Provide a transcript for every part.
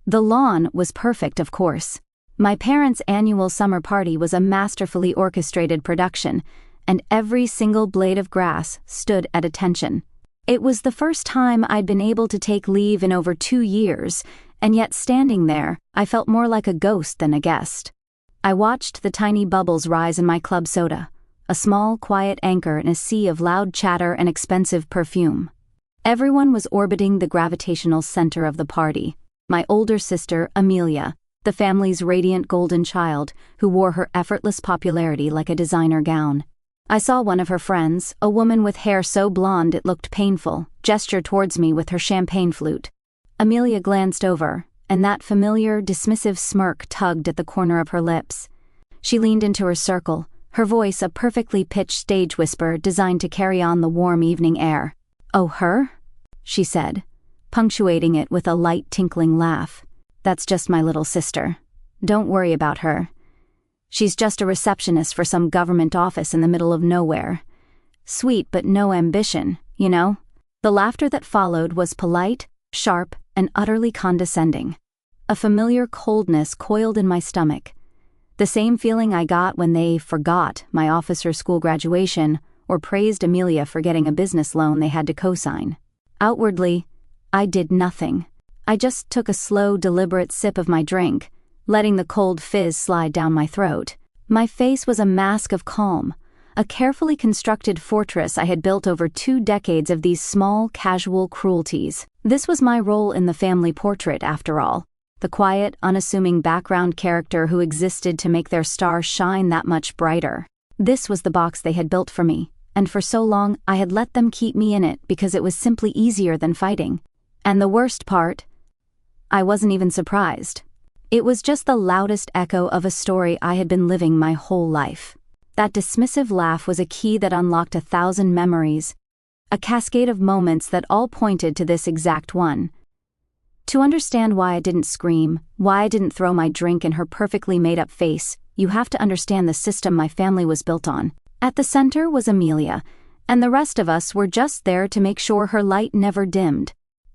The lawn was perfect, of course. My parents' annual summer party was a masterfully orchestrated production, and every single blade of grass stood at attention. It was the first time I'd been able to take leave in over 2 years, and yet standing there, I felt more like a ghost than a guest. I watched the tiny bubbles rise in my club soda, a small, quiet anchor in a sea of loud chatter and expensive perfume. Everyone was orbiting the gravitational center of the party. My older sister, Amelia, the family's radiant golden child, who wore her effortless popularity like a designer gown. I saw one of her friends, a woman with hair so blonde it looked painful, gesture towards me with her champagne flute. Amelia glanced over, and that familiar, dismissive smirk tugged at the corner of her lips. She leaned into her circle, her voice a perfectly pitched stage whisper designed to carry on the warm evening air. "Oh, her?" she said, punctuating it with a light tinkling laugh. "That's just my little sister. Don't worry about her. She's just a receptionist for some government office in the middle of nowhere. Sweet but no ambition, you know?" The laughter that followed was polite, sharp, and utterly condescending. A familiar coldness coiled in my stomach. The same feeling I got when they forgot my officer's school graduation or praised Amelia for getting a business loan they had to co-sign. Outwardly, I did nothing. I just took a slow, deliberate sip of my drink, letting the cold fizz slide down my throat. My face was a mask of calm, a carefully constructed fortress I had built over 2 decades of these small, casual cruelties. This was my role in the family portrait, after all. The quiet, unassuming background character who existed to make their star shine that much brighter. This was the box they had built for me, and for so long I had let them keep me in it because it was simply easier than fighting. And the worst part? I wasn't even surprised. It was just the loudest echo of a story I had been living my whole life. That dismissive laugh was a key that unlocked 1,000 memories, a cascade of moments that all pointed to this exact one. To understand why I didn't scream, why I didn't throw my drink in her perfectly made-up face, you have to understand the system my family was built on. At the center was Amelia, and the rest of us were just there to make sure her light never dimmed.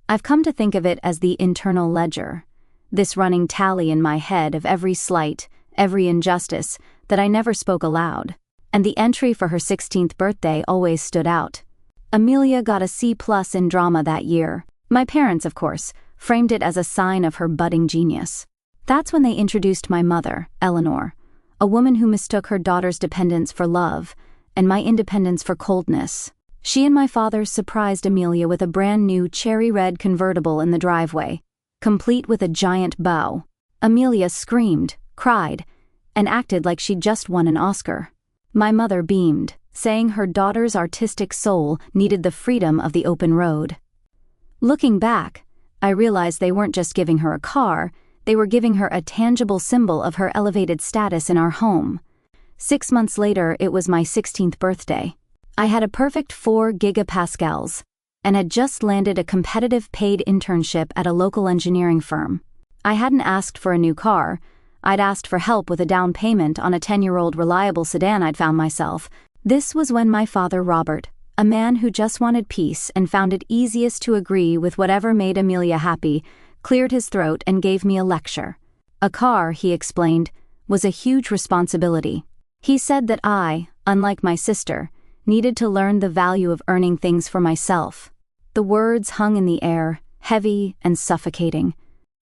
I've come to think of it as the internal ledger, this running tally in my head of every slight, every injustice that I never spoke aloud, and the entry for her 16th birthday always stood out. Amelia got a C+ in drama that year. My parents, of course, framed it as a sign of her budding genius. That's when they introduced my mother, Eleanor, a woman who mistook her daughter's dependence for love, and my independence for coldness. She and my father surprised Amelia with a brand new cherry-red convertible in the driveway, complete with a giant bow. Amelia screamed, cried, and acted like she'd just won an Oscar. My mother beamed, saying her daughter's artistic soul needed the freedom of the open road. Looking back, I realized they weren't just giving her a car, they were giving her a tangible symbol of her elevated status in our home. 6 months later, it was my 16th birthday. I had a perfect 4 gigapascals, and had just landed a competitive paid internship at a local engineering firm. I hadn't asked for a new car. I'd asked for help with a down payment on a 10-year-old reliable sedan I'd found myself. This was when my father, Robert, a man who just wanted peace and found it easiest to agree with whatever made Amelia happy, cleared his throat and gave me a lecture. A car, he explained, was a huge responsibility. He said that I, unlike my sister, needed to learn the value of earning things for myself. The words hung in the air, heavy and suffocating.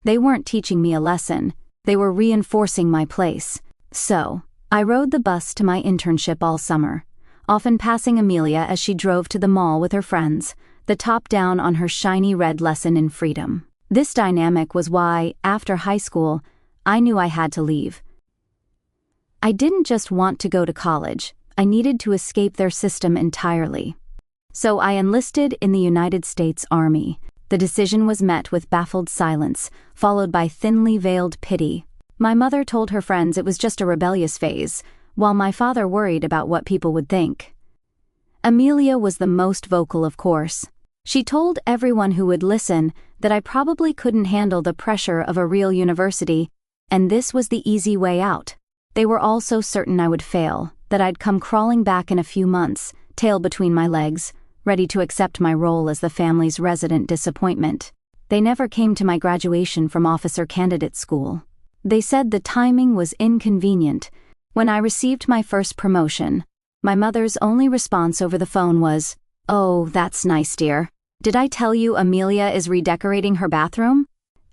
They weren't teaching me a lesson, they were reinforcing my place. So, I rode the bus to my internship all summer, often passing Amelia as she drove to the mall with her friends, the top down on her shiny red lesson in freedom. This dynamic was why, after high school, I knew I had to leave. I didn't just want to go to college, I needed to escape their system entirely. So I enlisted in the United States Army. The decision was met with baffled silence, followed by thinly veiled pity. My mother told her friends it was just a rebellious phase, while my father worried about what people would think. Amelia was the most vocal, of course. She told everyone who would listen that I probably couldn't handle the pressure of a real university, and this was the easy way out. They were all so certain I would fail, that I'd come crawling back in a few months, tail between my legs, ready to accept my role as the family's resident disappointment. They never came to my graduation from officer candidate school. They said the timing was inconvenient. When I received my first promotion, my mother's only response over the phone was, "Oh, that's nice, dear. Did I tell you Amelia is redecorating her bathroom?"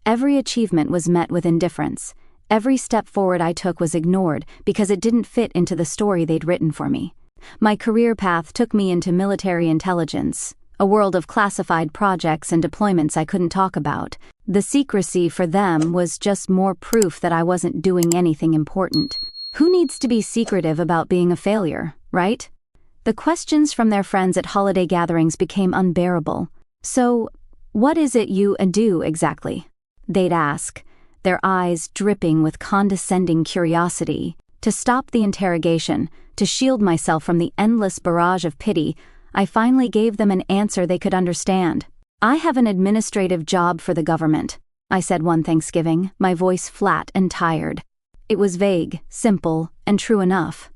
Every achievement was met with indifference. Every step forward I took was ignored because it didn't fit into the story they'd written for me. My career path took me into military intelligence, a world of classified projects and deployments I couldn't talk about. The secrecy for them was just more proof that I wasn't doing anything important. Who needs to be secretive about being a failure, right? The questions from their friends at holiday gatherings became unbearable. "So, what is it you do exactly?" they'd ask, their eyes dripping with condescending curiosity. To stop the interrogation, to shield myself from the endless barrage of pity, I finally gave them an answer they could understand. "I have an administrative job for the government," I said one Thanksgiving, my voice flat and tired. It was vague, simple, and true enough.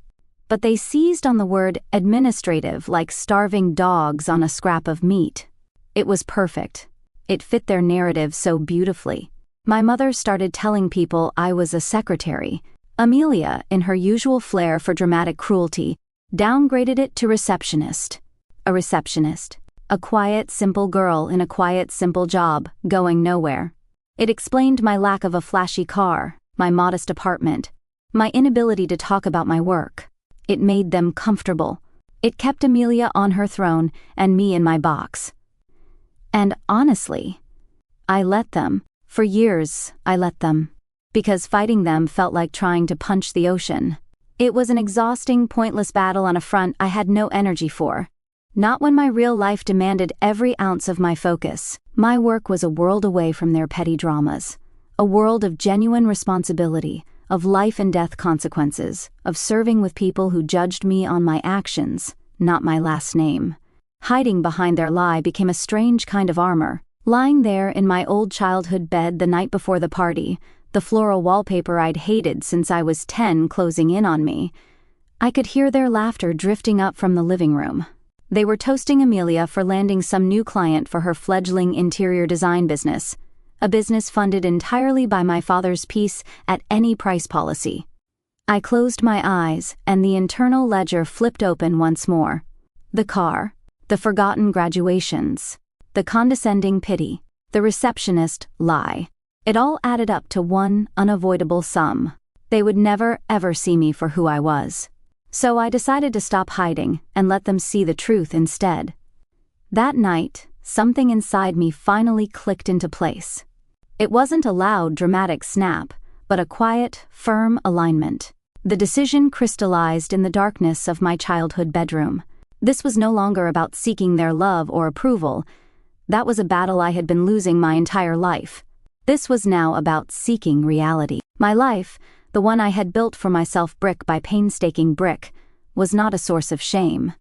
But they seized on the word administrative like starving dogs on a scrap of meat. It was perfect. It fit their narrative so beautifully. My mother started telling people I was a secretary. Amelia, in her usual flair for dramatic cruelty, downgraded it to receptionist. A receptionist. A quiet, simple girl in a quiet, simple job, going nowhere. It explained my lack of a flashy car, my modest apartment, my inability to talk about my work. It made them comfortable. It kept Amelia on her throne and me in my box. And honestly, I let them. For years, I let them. Because fighting them felt like trying to punch the ocean. It was an exhausting, pointless battle on a front I had no energy for. Not when my real life demanded every ounce of my focus. My work was a world away from their petty dramas. A world of genuine responsibility, of life and death consequences, of serving with people who judged me on my actions, not my last name. Hiding behind their lie became a strange kind of armor. Lying there in my old childhood bed the night before the party, the floral wallpaper I'd hated since I was 10 closing in on me, I could hear their laughter drifting up from the living room. They were toasting Amelia for landing some new client for her fledgling interior design business, a business funded entirely by my father's peace at any price policy. I closed my eyes, and the internal ledger flipped open once more. The car, the forgotten graduations, the condescending pity, the receptionist lie. It all added up to one unavoidable sum. They would never, ever see me for who I was. So I decided to stop hiding and let them see the truth instead. That night, something inside me finally clicked into place. It wasn't a loud, dramatic snap, but a quiet, firm alignment. The decision crystallized in the darkness of my childhood bedroom. This was no longer about seeking their love or approval. That was a battle I had been losing my entire life. This was now about seeking reality. My life, the one I had built for myself brick by painstaking brick, was not a source of shame.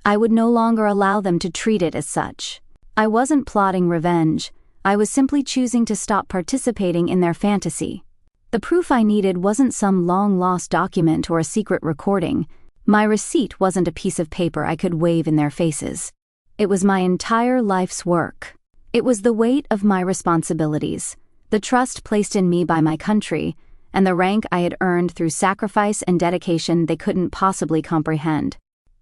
I would no longer allow them to treat it as such. I wasn't plotting revenge. I was simply choosing to stop participating in their fantasy. The proof I needed wasn't some long-lost document or a secret recording. My receipt wasn't a piece of paper I could wave in their faces. It was my entire life's work. It was the weight of my responsibilities, the trust placed in me by my country, and the rank I had earned through sacrifice and dedication they couldn't possibly comprehend.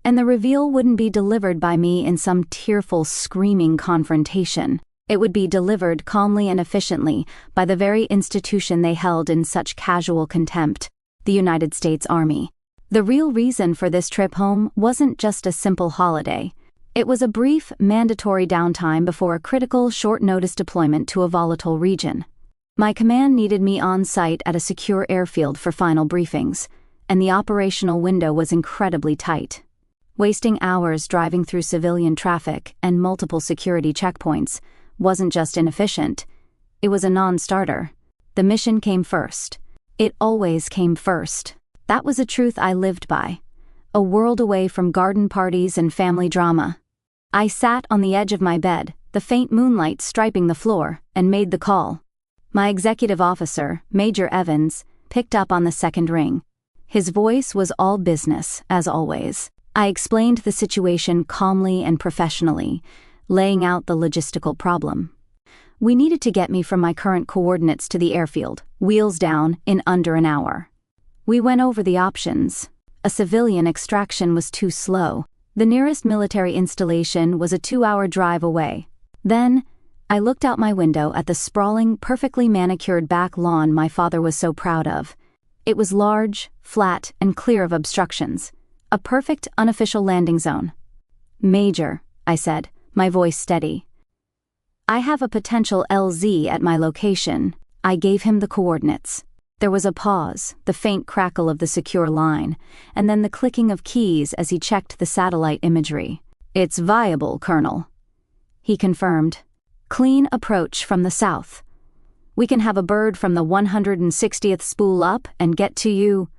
And the reveal wouldn't be delivered by me in some tearful, screaming confrontation. It would be delivered calmly and efficiently by the very institution they held in such casual contempt, the United States Army. The real reason for this trip home wasn't just a simple holiday. It was a brief, mandatory downtime before a critical, short-notice deployment to a volatile region. My command needed me on site at a secure airfield for final briefings, and the operational window was incredibly tight. Wasting hours driving through civilian traffic and multiple security checkpoints wasn't just inefficient, it was a non-starter. The mission came first. It always came first. That was a truth I lived by. A world away from garden parties and family drama. I sat on the edge of my bed, the faint moonlight striping the floor, and made the call. My executive officer, Major Evans, picked up on the second ring. His voice was all business, as always. I explained the situation calmly and professionally, laying out the logistical problem. We needed to get me from my current coordinates to the airfield, wheels down, in under an hour. We went over the options. A civilian extraction was too slow. The nearest military installation was a 2-hour drive away. Then, I looked out my window at the sprawling, perfectly manicured back lawn my father was so proud of. It was large, flat, and clear of obstructions. A perfect, unofficial landing zone. "Major," I said, my voice steady. "I have a potential LZ at my location." I gave him the coordinates. There was a pause, the faint crackle of the secure line, and then the clicking of keys as he checked the satellite imagery. "It's viable, Colonel," he confirmed. "Clean approach from the south. We can have a bird from the 160th spool up and get to you."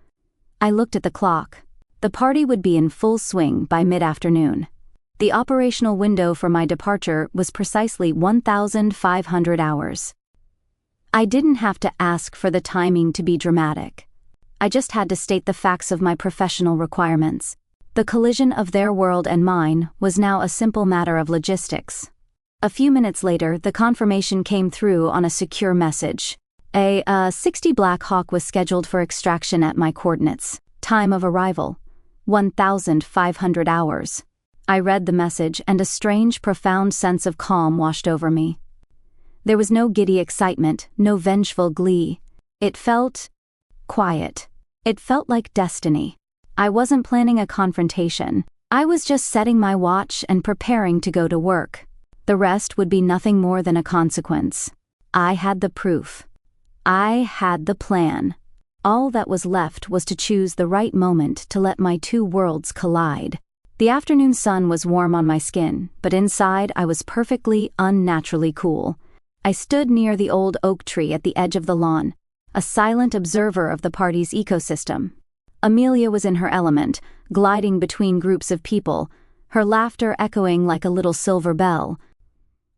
I looked at the clock. The party would be in full swing by mid-afternoon. The operational window for my departure was precisely 1,500 hours. I didn't have to ask for the timing to be dramatic. I just had to state the facts of my professional requirements. The collision of their world and mine was now a simple matter of logistics. A few minutes later, the confirmation came through on a secure message. A 60 Black Hawk was scheduled for extraction at my coordinates. Time of arrival, 1,500 hours. I read the message, and a strange, profound sense of calm washed over me. There was no giddy excitement, no vengeful glee. It felt quiet. It felt like destiny. I wasn't planning a confrontation. I was just setting my watch and preparing to go to work. The rest would be nothing more than a consequence. I had the proof. I had the plan. All that was left was to choose the right moment to let my two worlds collide. The afternoon sun was warm on my skin, but inside I was perfectly, unnaturally cool. I stood near the old oak tree at the edge of the lawn, a silent observer of the party's ecosystem. Amelia was in her element, gliding between groups of people, her laughter echoing like a little silver bell.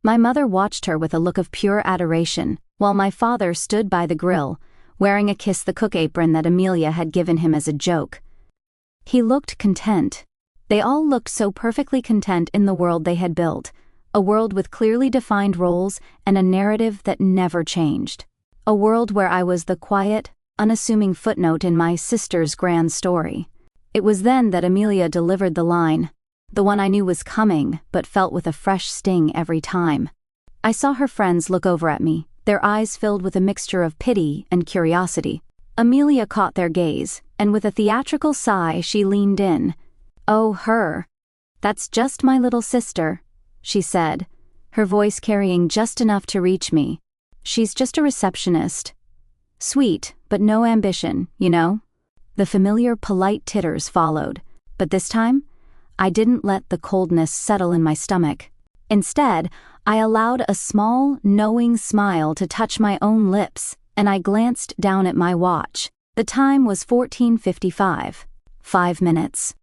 My mother watched her with a look of pure adoration, while my father stood by the grill, wearing a kiss the cook apron that Amelia had given him as a joke. He looked content. They all looked so perfectly content in the world they had built, a world with clearly defined roles and a narrative that never changed. A world where I was the quiet, unassuming footnote in my sister's grand story. It was then that Amelia delivered the line, the one I knew was coming but felt with a fresh sting every time. I saw her friends look over at me, their eyes filled with a mixture of pity and curiosity. Amelia caught their gaze, and with a theatrical sigh she leaned in. "Oh, her. That's just my little sister," she said, her voice carrying just enough to reach me. "She's just a receptionist. Sweet, but no ambition, you know?" The familiar polite titters followed, but this time, I didn't let the coldness settle in my stomach. Instead, I allowed a small, knowing smile to touch my own lips, and I glanced down at my watch. The time was 14:55. 5 minutes.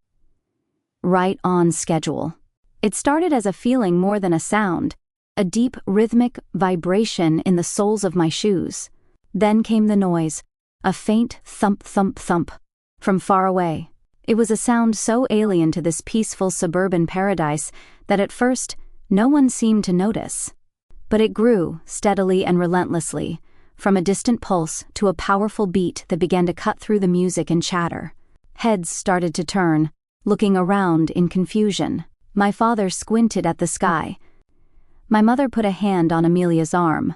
Right on schedule. It started as a feeling more than a sound, a deep rhythmic vibration in the soles of my shoes. Then came the noise, a faint thump thump thump, from far away. It was a sound so alien to this peaceful suburban paradise that at first no one seemed to notice. But it grew, steadily and relentlessly, from a distant pulse to a powerful beat that began to cut through the music and chatter. Heads started to turn, looking around in confusion. My father squinted at the sky. My mother put a hand on Amelia's arm.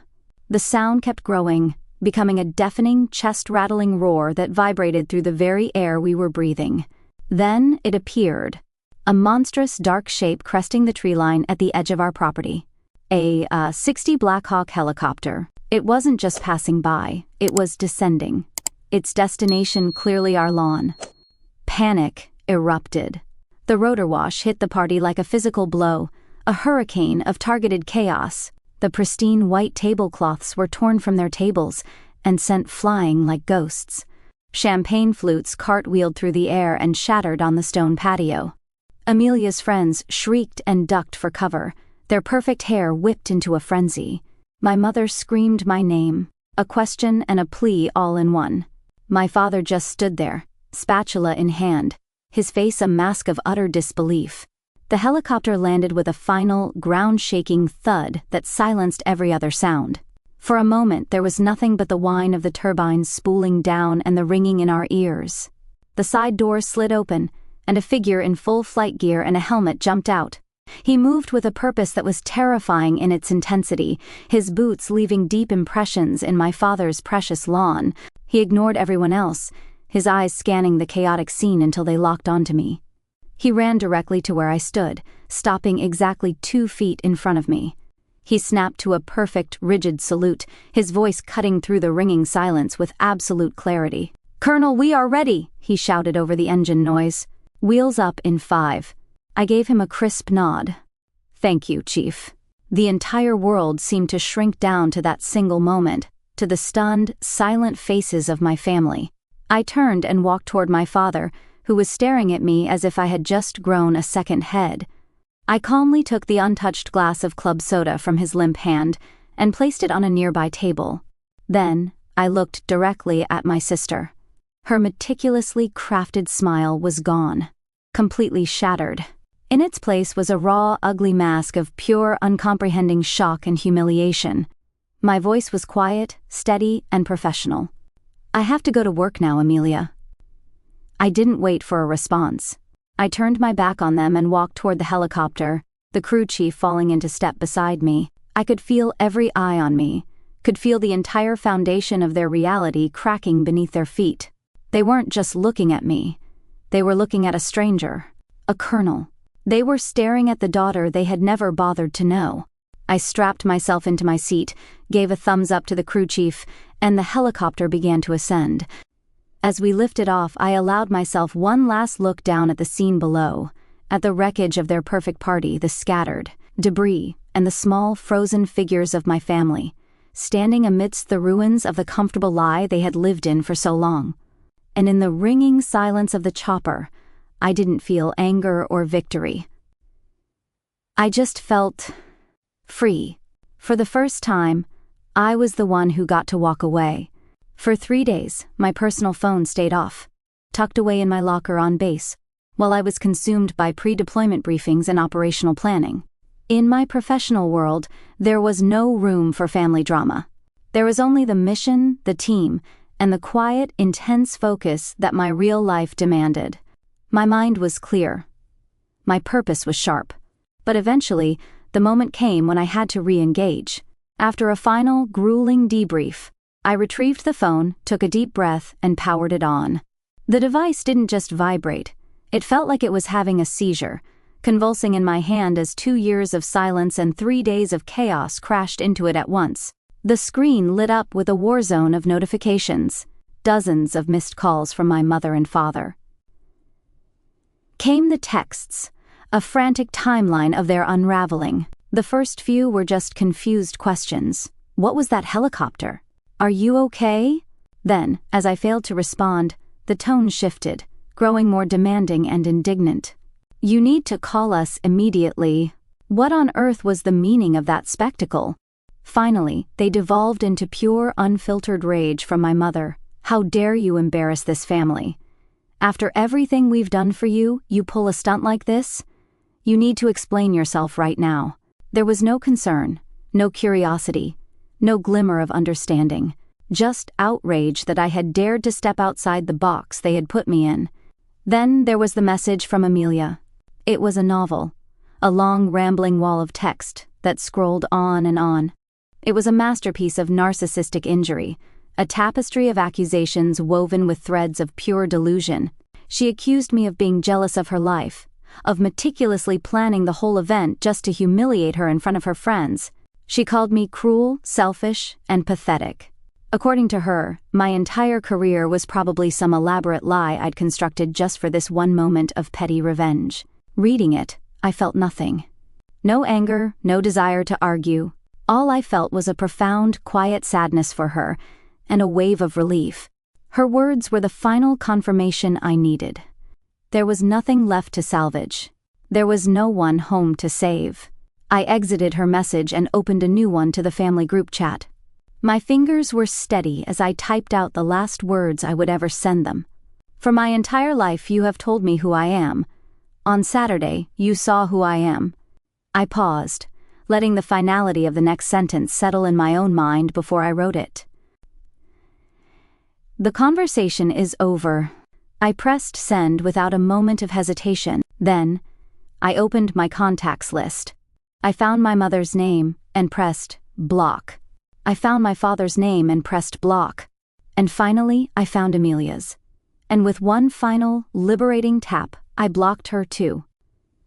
The sound kept growing, becoming a deafening, chest-rattling roar that vibrated through the very air we were breathing. Then it appeared, a monstrous dark shape cresting the tree line at the edge of our property. A 60 Black Hawk helicopter. It wasn't just passing by, it was descending. Its destination clearly our lawn. Panic erupted. The rotor wash hit the party like a physical blow, a hurricane of targeted chaos. The pristine white tablecloths were torn from their tables and sent flying like ghosts. Champagne flutes cartwheeled through the air and shattered on the stone patio. Amelia's friends shrieked and ducked for cover, their perfect hair whipped into a frenzy. My mother screamed my name, a question and a plea all in one. My father just stood there, spatula in hand, his face a mask of utter disbelief. The helicopter landed with a final, ground-shaking thud that silenced every other sound. For a moment, there was nothing but the whine of the turbines spooling down and the ringing in our ears. The side doors slid open, and a figure in full flight gear and a helmet jumped out. He moved with a purpose that was terrifying in its intensity, his boots leaving deep impressions in my father's precious lawn. He ignored everyone else, his eyes scanning the chaotic scene until they locked onto me. He ran directly to where I stood, stopping exactly 2 feet in front of me. He snapped to a perfect, rigid salute, his voice cutting through the ringing silence with absolute clarity. "Colonel, we are ready," he shouted over the engine noise. "Wheels up in 5. I gave him a crisp nod. "Thank you, Chief." The entire world seemed to shrink down to that single moment, to the stunned, silent faces of my family. I turned and walked toward my father, who was staring at me as if I had just grown a second head. I calmly took the untouched glass of club soda from his limp hand and placed it on a nearby table. Then, I looked directly at my sister. Her meticulously crafted smile was gone, completely shattered. In its place was a raw, ugly mask of pure, uncomprehending shock and humiliation. My voice was quiet, steady, and professional. "I have to go to work now, Amelia." I didn't wait for a response. I turned my back on them and walked toward the helicopter, the crew chief falling into step beside me. I could feel every eye on me, could feel the entire foundation of their reality cracking beneath their feet. They weren't just looking at me. They were looking at a stranger, a colonel. They were staring at the daughter they had never bothered to know. I strapped myself into my seat, gave a thumbs up to the crew chief, and the helicopter began to ascend. As we lifted off, I allowed myself one last look down at the scene below, at the wreckage of their perfect party, the scattered debris, and the small, frozen figures of my family, standing amidst the ruins of the comfortable lie they had lived in for so long. And in the ringing silence of the chopper, I didn't feel anger or victory. I just felt free. For the first time, I was the one who got to walk away. For 3 days, my personal phone stayed off, tucked away in my locker on base, while I was consumed by pre-deployment briefings and operational planning. In my professional world, there was no room for family drama. There was only the mission, the team, and the quiet, intense focus that my real life demanded. My mind was clear. My purpose was sharp. But eventually, the moment came when I had to re-engage. After a final, grueling debrief, I retrieved the phone, took a deep breath, and powered it on. The device didn't just vibrate. It felt like it was having a seizure, convulsing in my hand as 2 years of silence and 3 days of chaos crashed into it at once. The screen lit up with a war zone of notifications, dozens of missed calls from my mother and father. Came the texts, a frantic timeline of their unraveling. The first few were just confused questions. What was that helicopter? Are you okay? Then, as I failed to respond, the tone shifted, growing more demanding and indignant. You need to call us immediately. What on earth was the meaning of that spectacle? Finally, they devolved into pure, unfiltered rage from my mother. How dare you embarrass this family? After everything we've done for you, you pull a stunt like this? You need to explain yourself right now. There was no concern, no curiosity, no glimmer of understanding, just outrage that I had dared to step outside the box they had put me in. Then there was the message from Amelia. It was a novel, a long rambling wall of text that scrolled on and on. It was a masterpiece of narcissistic injury, a tapestry of accusations woven with threads of pure delusion. She accused me of being jealous of her life, of meticulously planning the whole event just to humiliate her in front of her friends. She called me cruel, selfish, and pathetic. According to her, my entire career was probably some elaborate lie I'd constructed just for this one moment of petty revenge. Reading it, I felt nothing. No anger, no desire to argue. All I felt was a profound, quiet sadness for her, and a wave of relief. Her words were the final confirmation I needed. There was nothing left to salvage. There was no one home to save. I exited her message and opened a new one to the family group chat. My fingers were steady as I typed out the last words I would ever send them. For my entire life you have told me who I am. On Saturday, you saw who I am. I paused, letting the finality of the next sentence settle in my own mind before I wrote it. The conversation is over. I pressed send without a moment of hesitation. Then, I opened my contacts list. I found my mother's name and pressed block. I found my father's name and pressed block. And finally, I found Amelia's. And with one final, liberating tap, I blocked her too.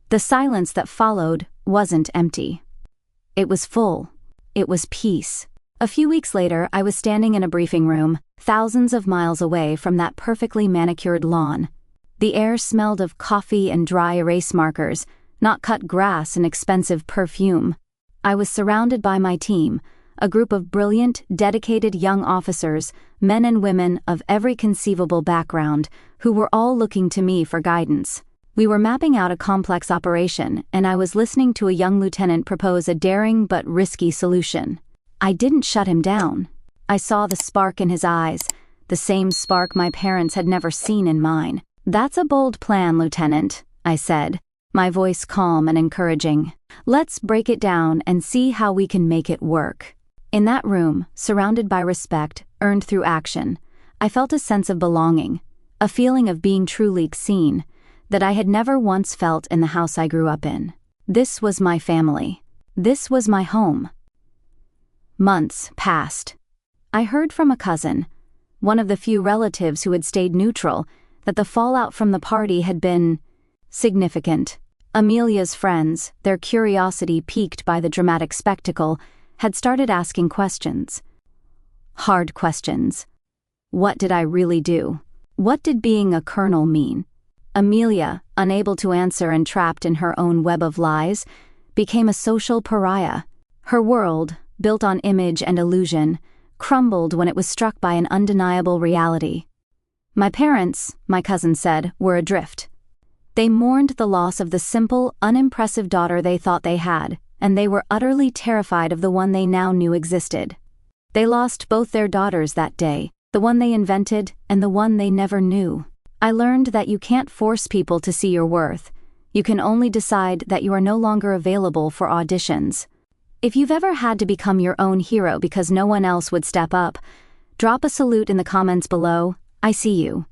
The silence that followed wasn't empty. It was full. It was peace. A few weeks later, I was standing in a briefing room, thousands of miles away from that perfectly manicured lawn. The air smelled of coffee and dry erase markers, not cut grass and expensive perfume. I was surrounded by my team, a group of brilliant, dedicated young officers, men and women of every conceivable background, who were all looking to me for guidance. We were mapping out a complex operation, and I was listening to a young lieutenant propose a daring but risky solution. I didn't shut him down. I saw the spark in his eyes, the same spark my parents had never seen in mine. "That's a bold plan, Lieutenant," I said, my voice calm and encouraging. "Let's break it down and see how we can make it work." In that room, surrounded by respect, earned through action, I felt a sense of belonging, a feeling of being truly seen, that I had never once felt in the house I grew up in. This was my family. This was my home. Months passed. I heard from a cousin, one of the few relatives who had stayed neutral, that the fallout from the party had been significant. Amelia's friends, their curiosity piqued by the dramatic spectacle, had started asking questions. Hard questions. What did I really do? What did being a colonel mean? Amelia, unable to answer and trapped in her own web of lies, became a social pariah. Her world, built on image and illusion, crumbled when it was struck by an undeniable reality. My parents, my cousin said, were adrift. They mourned the loss of the simple, unimpressive daughter they thought they had, and they were utterly terrified of the one they now knew existed. They lost both their daughters that day, the one they invented and the one they never knew. I learned that you can't force people to see your worth. You can only decide that you are no longer available for auditions. If you've ever had to become your own hero because no one else would step up, drop a salute in the comments below. I see you.